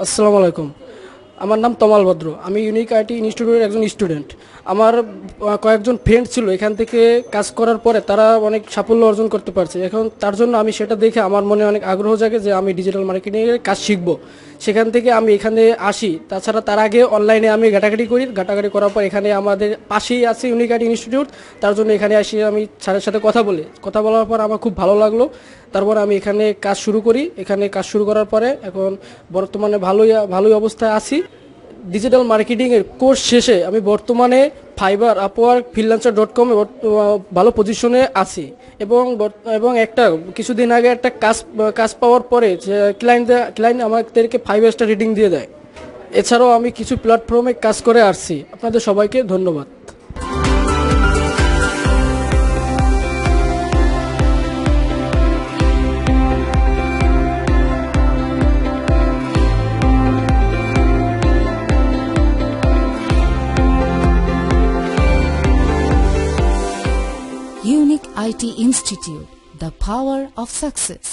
আসসালামু আলাইকুম। আমার নাম তমাল ভদ্র। আমি ইউনিক আইটি ইনস্টিটিউটের একজন স্টুডেন্ট। আমার কয়েকজন ফ্রেন্ড ছিল, এখান থেকে কাজ করার পরে তারা অনেক সাফল্য অর্জন করতে পারছে। এখন তার জন্য আমি সেটা দেখে আমার মনে অনেক আগ্রহ জাগে যে আমি ডিজিটাল মার্কেটিংয়ের কাজ শিখব। সেখান থেকে আমি এখানে আসি। তাছাড়া তার আগে অনলাইনে আমি ঘাটাঘাটি করি। ঘাটাঘাটি করার পর এখানে আমাদের পাশেই আছে ইউনিক আইটি ইনস্টিটিউট। তার জন্য এখানে আসি, আমি স্যারের সাথে কথা বলি। কথা বলার পর আমার খুব ভালো লাগলো। তারপর আমি এখানে কাজ শুরু করি। এখানে কাজ শুরু করার পরে এখন বর্তমানে ভালোই অবস্থায় আছি। ডিজিটাল মার্কেটিংয়ের কোর্স শেষে আমি বর্তমানে ফাইবার, আপওয়ার্ক, ফ্রিল্যান্সার.com ভালো পজিশনে আছি। এবং একটা কিছুদিন আগে একটা কাজ পাওয়ার পরে যে ক্লায়েন্ট আমাদেরকে 5 স্টার রেটিং দিয়ে দেয়। এছাড়াও আমি কিছু প্ল্যাটফর্মে কাজ করে আসছি। আপনাদের সবাইকে ধন্যবাদ। Unique IT Institute, the power of success.